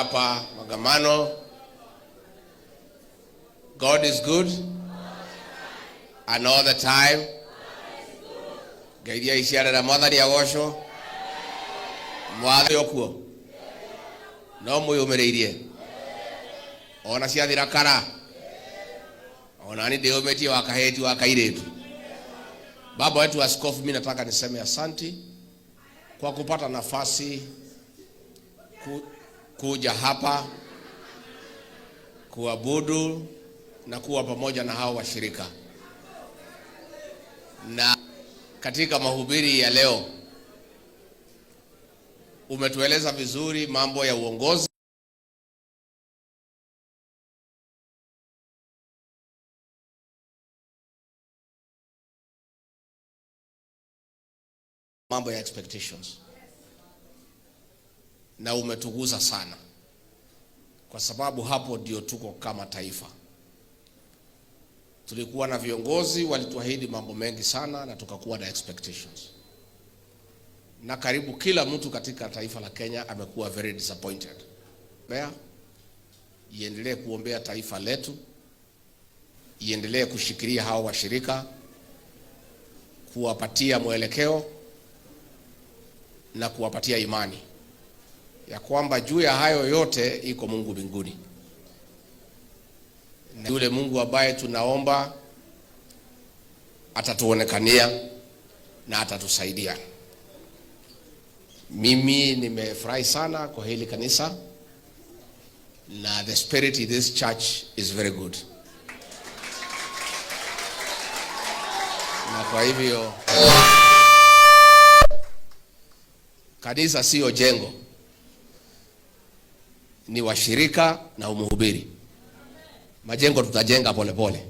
Hapa magamano. God is good and all the time. Gaidia isiara na mwathani agocwo. Mwathani okuo. No mwiyumireirie. Ona ciathira kara. Ona ni ndio wakaheti wakairetu. Baba wetu askofu, mimi nataka niseme asante kwa kupata nafasi kuja hapa kuabudu na kuwa pamoja na hao washirika. Na katika mahubiri ya leo umetueleza vizuri mambo ya uongozi, mambo ya expectations, na umetuguza sana kwa sababu hapo ndio tuko kama taifa. Tulikuwa na viongozi walituahidi mambo mengi sana na tukakuwa na expectations, na karibu kila mtu katika taifa la Kenya amekuwa very disappointed. Iendelee kuombea taifa letu, iendelee kushikilia hao washirika, kuwapatia mwelekeo na kuwapatia imani ya kwamba juu ya hayo yote iko Mungu mbinguni. Na yule Mungu ambaye tunaomba atatuonekania na atatusaidia. Mimi nimefurahi sana kwa hili kanisa, na the spirit in this church is very good. Na kwa hivyo kanisa sio jengo, ni washirika na umhubiri. Majengo tutajenga pole pole.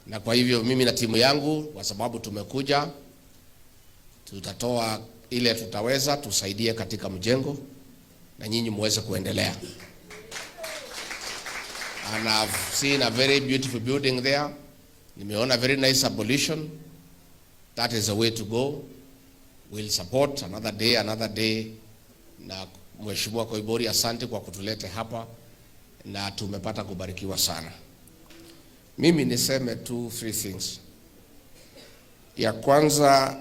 Na kwa hivyo mimi na timu yangu, kwa sababu tumekuja, tutatoa ile tutaweza tusaidie katika mjengo na nyinyi muweze kuendelea. And I've seen a very beautiful building there. Nimeona very nice abolition. That is the way to go. We'll support another day. Na Mheshimiwa Koibori, asante kwa kutulete hapa na tumepata kubarikiwa sana. Mimi niseme two, three things. Ya kwanza,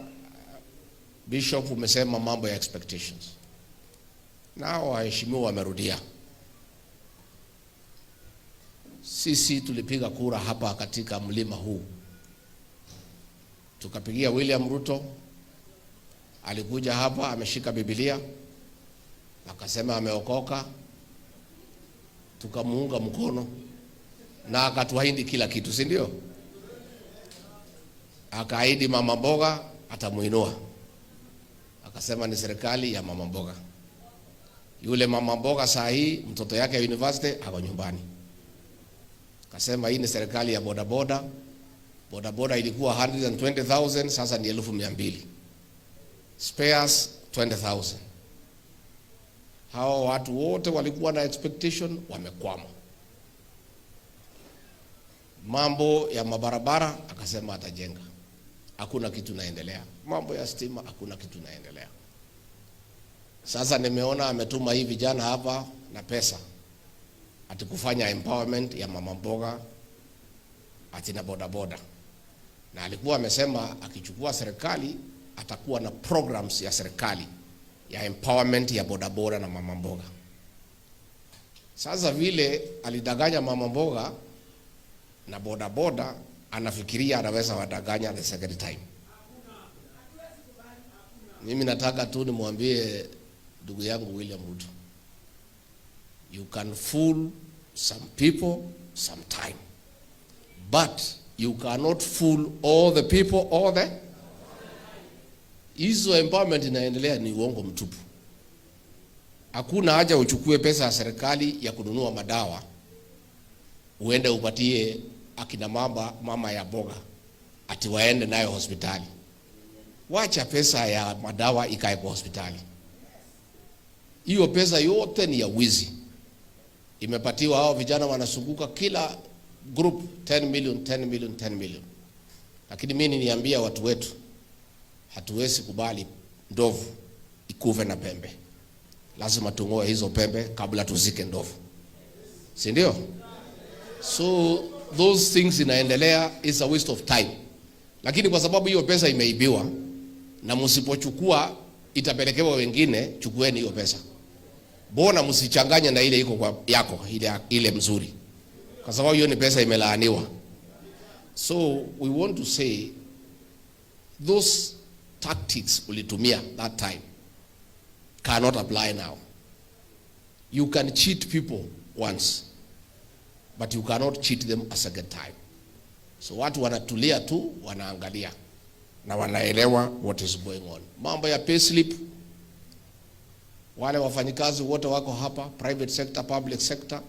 Bishop umesema mambo ya expectations. Nao waheshimiwa wamerudia. Sisi tulipiga kura hapa katika mlima huu. Tukapigia William Ruto. Alikuja hapa ameshika Biblia, akasema ameokoka, tukamuunga mkono na akatuahidi kila kitu, si ndio? Akaahidi mama mboga atamuinua, akasema ni serikali ya mama mboga. Yule mama mboga saa hii mtoto yake ya university ako nyumbani. Akasema hii ni serikali ya bodaboda. Bodaboda ilikuwa 120,000, sasa ni 200,000. Spares 20,000. Hao watu wote walikuwa na expectation, wamekwama. Mambo ya mabarabara akasema atajenga, hakuna kitu naendelea. Mambo ya stima hakuna kitu naendelea. Sasa nimeona ametuma hii vijana hapa na pesa atikufanya empowerment ya mama mboga atina bodaboda, na alikuwa amesema akichukua serikali atakuwa na programs ya serikali ya empowerment ya bodaboda na mama mboga. Sasa vile alidanganya mama mboga na bodaboda, anafikiria anaweza wadanganya the second time. Mimi nataka tu nimwambie ndugu yangu William Ruto, you can fool some people sometime, but you cannot fool all the people all the. Hizo empowerment inaendelea ni uongo mtupu. Hakuna haja uchukue pesa ya serikali ya kununua madawa uende upatie akina mama ya boga ati waende nayo hospitali. Wacha pesa ya madawa ikae kwa hospitali. Hiyo pesa yote ni ya wizi. Imepatiwa hao vijana wanasunguka kila group 10 million. Lakini mimi niambia watu wetu, hatuwezi kubali ndovu ikuve na pembe. lazima tung'oe hizo pembe kabla tuzike ndovu, si ndio? So those things inaendelea, is a waste of time. Lakini kwa sababu hiyo pesa imeibiwa na msipochukua itapelekewa wengine, chukueni hiyo pesa. Bona msichanganye na ile iko kwa yako, ile mzuri, kwa sababu hiyo ni pesa imelaaniwa. So we want to say those tactics ulitumia that time cannot apply now. You can cheat people once, but you cannot cheat them a second time. So watu wanatulia tu, wanaangalia na wanaelewa what is going on. Mambo ya payslip, wale wafanyikazi wote wako hapa, private sector, public sector,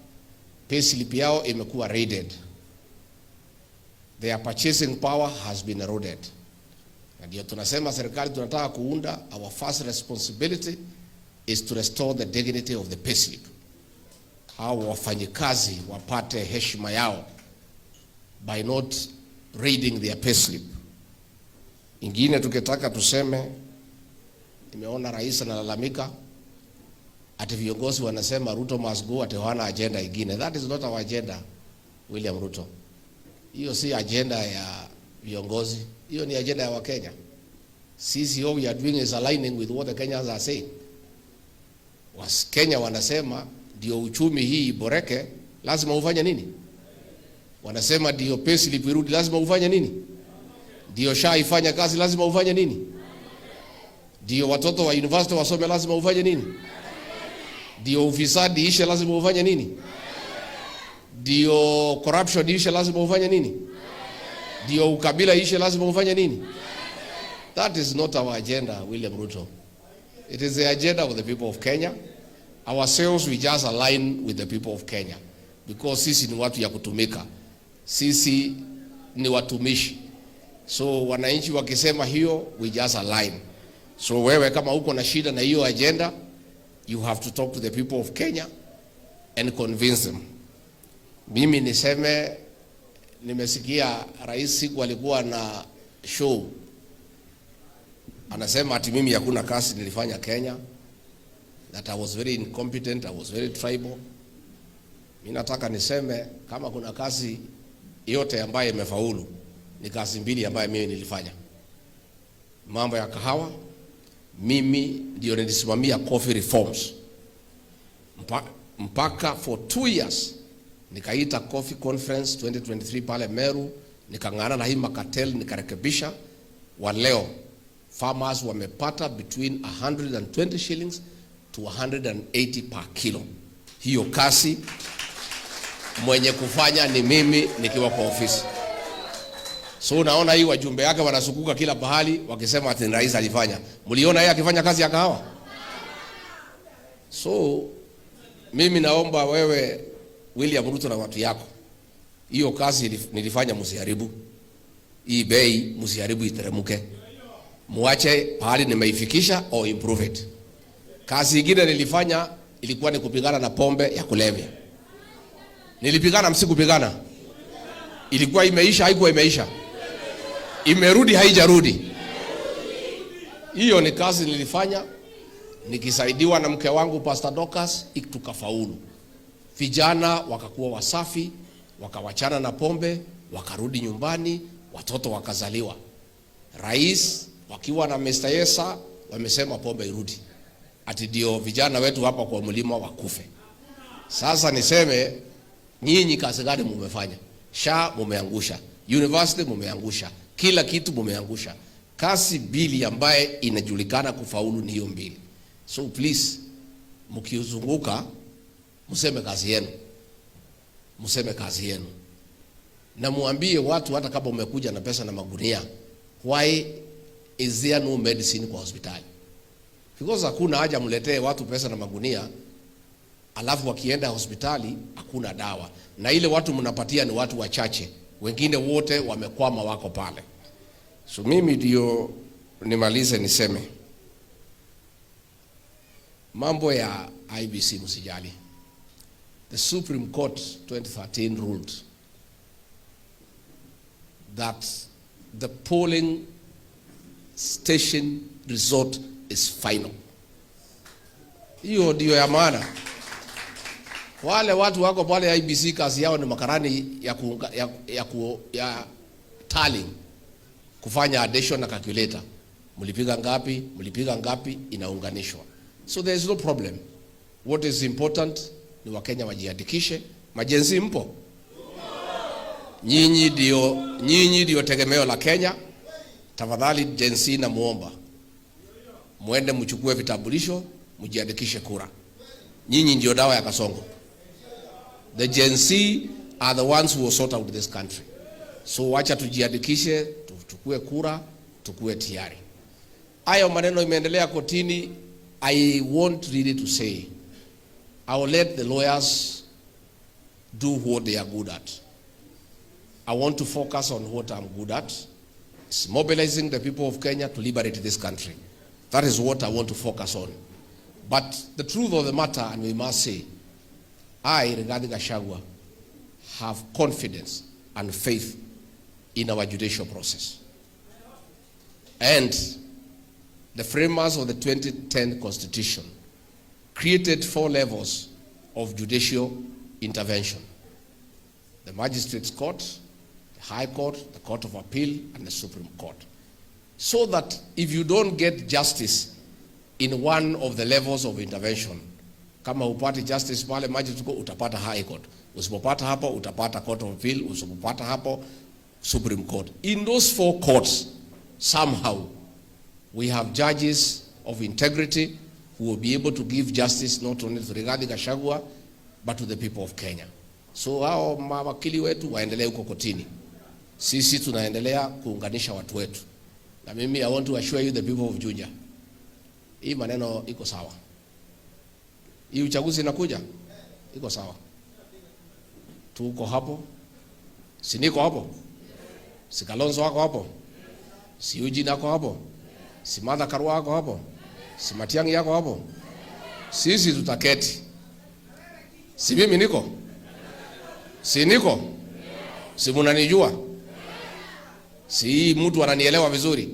payslip yao imekuwa raided. Their purchasing power has been eroded. Ndio tunasema serikali tunataka kuunda, our first responsibility is to restore the dignity of the payslip. Hao wafanyikazi wapate heshima yao by not raiding their payslip. Ingine tukitaka tuseme, nimeona rais analalamika ati viongozi wanasema Ruto must go, ati hawana agenda ingine. That is not our agenda, William Ruto. Hiyo si agenda ya viongozi, hiyo ni agenda ya Wakenya. Sisi all we are doing is aligning with what the Kenyans are saying. Kenya wanasema ndio uchumi hii iboreke, lazima ufanye nini? Wanasema ndio payslip irudi, lazima ufanye nini? Ndio SHA ifanye kazi, lazima ufanye nini? Ndio watoto wa university wasome, lazima ufanye nini? Ndio ufisadi ishe, lazima ufanye nini? Ndio corruption ishe, lazima ufanye nini? Ndio ukabila ishe, lazima ufanye nini? That is not our agenda, William Ruto. It is the agenda of the people of Kenya. Ourselves, we just align with the people of Kenya, because sisi ni watu ya kutumika, sisi ni watumishi. So wananchi wakisema hiyo, we just align. So wewe kama uko na shida na hiyo agenda, you have to talk to the people of Kenya and convince them. Mimi niseme, nimesikia rais siku alikuwa na show, anasema ati mimi hakuna kazi nilifanya Kenya, that I was very incompetent, I was very tribal. Mimi nataka niseme kama kuna kazi yote ambayo imefaulu, ni kazi mbili ambayo mimi nilifanya. Mambo ya kahawa, mimi ndio nilisimamia coffee reforms. Mpaka for 2 years nikaita coffee conference 2023 pale Meru, nikang'ana na hii cartel, nikarekebisha. Wa leo farmers wamepata between 120 shillings to 180 per kilo. Hiyo kazi mwenye kufanya ni mimi nikiwa kwa ofisi. So naona hii wajumbe yake wanasukuka kila pahali wakisema ati rais alifanya. Mliona yeye akifanya kazi ya kahawa? So mimi naomba wewe William Ruto na watu yako, hiyo kazi nilifanya msiharibu. Hii bei msiharibu, iteremuke. Muache pahali nimeifikisha au improve it. Kazi nyingine nilifanya ilikuwa ni kupigana na pombe ya kulevya. Nilipigana, msikupigana? Ilikuwa imeisha, haikuwa imeisha? Imerudi, haijarudi? Hiyo ni kazi nilifanya nikisaidiwa na mke wangu Pastor Dorcas, tukafaulu. Vijana wakakuwa wasafi, wakawachana na pombe, wakarudi nyumbani, watoto wakazaliwa. Rais wakiwa na Mr. Yesa wamesema pombe irudi, ati ndio vijana wetu hapa kwa mlima wakufe. Sasa niseme, nyinyi kazi gani mumefanya? SHA mumeangusha, university mumeangusha, kila kitu mumeangusha. Kazi mbili ambaye inajulikana kufaulu ni hiyo mbili. So please, mkiuzunguka museme kazi yenu, museme kazi yenu, na muambie watu hata kama umekuja na pesa na magunia, why is there no medicine kwa hospitali? Because hakuna haja mletee watu pesa na magunia alafu wakienda hospitali hakuna dawa, na ile watu mnapatia ni watu wachache, wengine wote wamekwama wako pale. So mimi ndio nimalize niseme mambo ya IBC msijali. The Supreme Court 2013 ruled that the polling station result is final. Hiyo ndio ya maana. Wale watu wako pale IBC kazi yao ni makarani ya tallying, kufanya addition na calculator. Mlipiga ngapi inaunganishwa. So there is no problem. What is important ni Wakenya wajiandikishe. Majenzi mpo? Nyinyi ndio tegemeo la Kenya. Tafadhali jenzi na muomba, muende mchukue vitambulisho, mjiandikishe kura. Nyinyi ndio dawa ya Kasongo. The Gen Z are the ones who will sort out this country. So wacha tujiandikishe, tuchukue kura, tukue tayari. Hayo maneno imeendelea kotini. I want really to say, I will let the lawyers do what they are good at. I want to focus on what I'm good at. It's mobilizing the people of Kenya to liberate this country. That is what I want to focus on. But the truth of the matter, and we must say, I, Rigathi Gachagua, have confidence and faith in our judicial process. And the framers of the 2010 Constitution created 4 levels of judicial intervention: the Magistrates Court, the High Court, the Court of Appeal, and the Supreme Court. So that if you don't get justice in one of the levels of intervention, kama upati justice pale Magistrates Court, utapata High Court. Usipopata hapo, utapata Court of Appeal. Usipopata hapo, Supreme Court. In those 4 courts, somehow, we have judges of integrity who will be able to give justice not only to Rigathi Gachagua, but to the people of Kenya. So hao mawakili wetu waendelee huko kotini. Sisi tunaendelea kuunganisha watu wetu. Na mimi, I want to assure you the people of Juja, hii maneno iko sawa. Hii uchaguzi inakuja iko sawa. Tuko hapo. Si niko hapo? Si Kalonzo wako hapo? Si Eugene wako hapo? Si Martha Karua wako hapo? Si Matiang'i yako hapo? Sisi tutaketi. Si mimi niko? Si niko? Si munanijua? Si mtu ananielewa vizuri?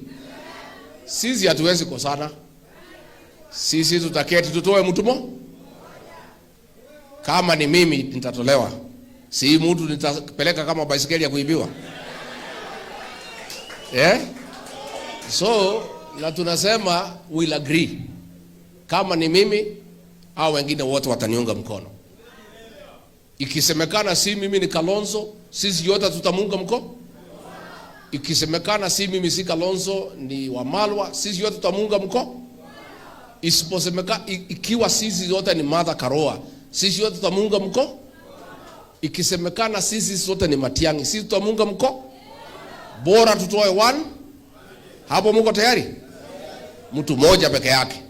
Sisi hatuwezi kosana. Sisi tutaketi tutoe mtu kama ni mimi nitatolewa. Si mtu nitapeleka kama baisikeli ya kuibiwa. So na tunasema we'll agree. Kama ni mimi au wengine wote wataniunga mkono. Ikisemekana si mimi ni Kalonzo, sisi yote tutamunga mkono. Ikisemekana si mimi si Kalonzo ni Wamalwa, sisi yote tutamunga mkono. Isiposemekana ikiwa sisi yote ni Martha Karua, sisi yote tutamunga mkono. Ikisemekana sisi sote ni Matiang'i, sisi tutamunga mkono. Bora tutoe 1. Hapo mko tayari? Mtu mmoja peke yake.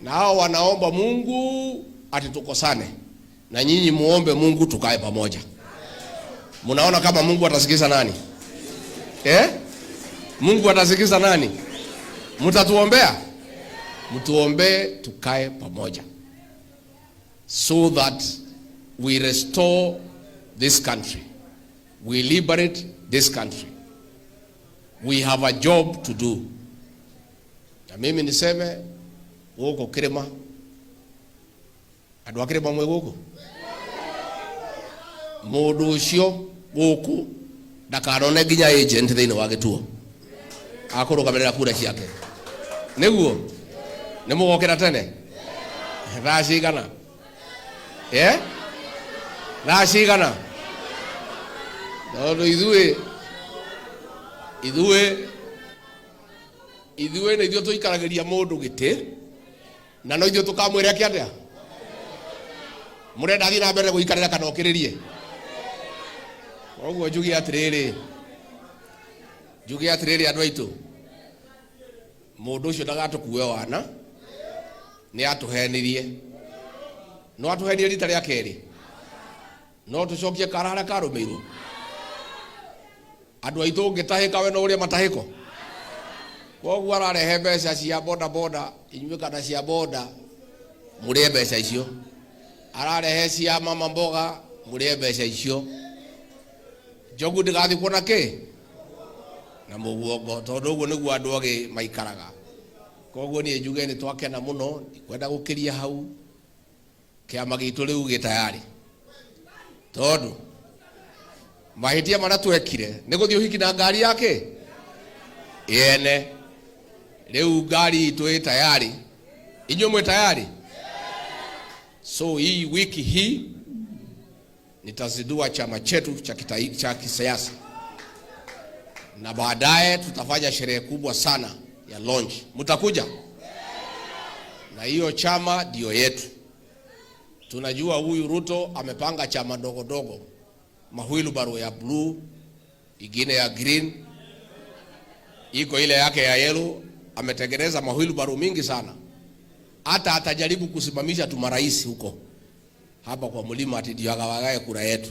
Na hao wanaomba Mungu ati tukosane. Na nyinyi muombe Mungu tukae pamoja. Mnaona kama Mungu atasikiza nani? Mungu atasikiza nani? Mtatuombea? Mtuombe tukae pamoja. So that we restore this country. We liberate this country. We have a job to do. Na mimi niseme huko Kirima. Andũ a Kirima mwe huko. Mũndũ ũcio gũkũ ndakanone nginya agent thĩinĩ wa gĩtuo. Akũrũgamĩrĩra kura ciake. Nĩguo? Nĩ mũgokĩra tene? Thaa cigana? Thaa cigana? Tondũ ithuĩ nĩ ithuĩ tũikaragĩria mũndũ gĩtĩ, na no ithuĩ tũkamwĩra kĩatĩa? Mũrenda athiĩ na mbere gũikarĩra kana okĩrĩrie? Koguo njuge atĩrĩrĩ andũ aitũ, mũndũ ũcio ndagatũkue wana, nĩ atũhenirie. No atũhenirie rita rĩa kerĩ? No tũcokie kara harĩa karũmĩirwo? Andũ aitũ ngĩtahĩka we no ũrĩa matahĩko. Koguo ararehe mbeca cia boda boda, inyuĩ kana cia boda mũrĩe mbeca icio. Ararehe cia mama mboga mũrĩe mbeca icio. Njogu ndĩgathiĩ kuona kĩ? Na mũguongo, tondũ ũguo nĩguo andũ agĩ maikaraga. koguo ni njuge ni twakena muno kwenda gukiria hau kiama gitu riu gitayari tondu mahitia mara twekire ni guthio hiki na ngari yake yene riu ngari itu tayari inyo mwe tayari. So hii wiki hii nitazidua chama chetu cha kisiasa na baadaye tutafanya sherehe kubwa sana ya launch. Mtakuja? Na hiyo chama ndio yetu. Tunajua huyu Ruto amepanga chama dogo dogo, mahuilu baro ya blue, ingine ya green, iko ile yake ya yellow. Ametengeneza mahuilu baro mingi sana. Hata atajaribu kusimamisha tumarais huko hapa kwa mlima ati ndio agawagae kura yetu.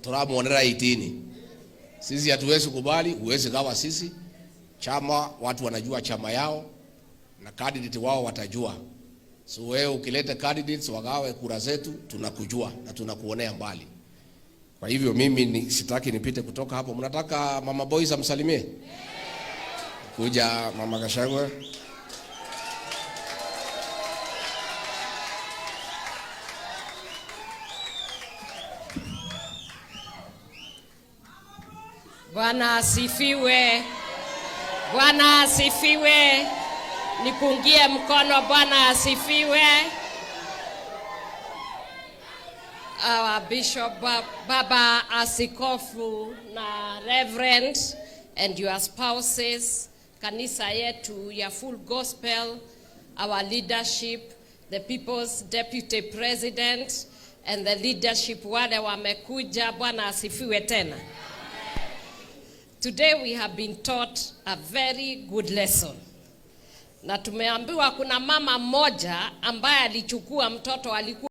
Turamuonera 18. Sisi hatuwezi kubali, huwezi gawa sisi. Chama watu wanajua chama yao na candidate wao watajua. So wewe ukileta candidates wagawe kura zetu, tunakujua na tunakuonea mbali. Kwa hivyo mimi sitaki nipite kutoka hapo. Mnataka Mama Boys amsalimie? Kuja Mama Gachagua. Bwana asifiwe. Bwana asifiwe. Nipungie mkono. Bwana asifiwe. Our Bishop, Baba Askofu na Reverend and your spouses, kanisa yetu ya Full Gospel, our leadership, the People's Deputy President and the leadership wale wamekuja. Bwana asifiwe tena. Today we have been taught a very good lesson. Na tumeambiwa kuna mama mmoja ambaye alichukua mtoto alikuwa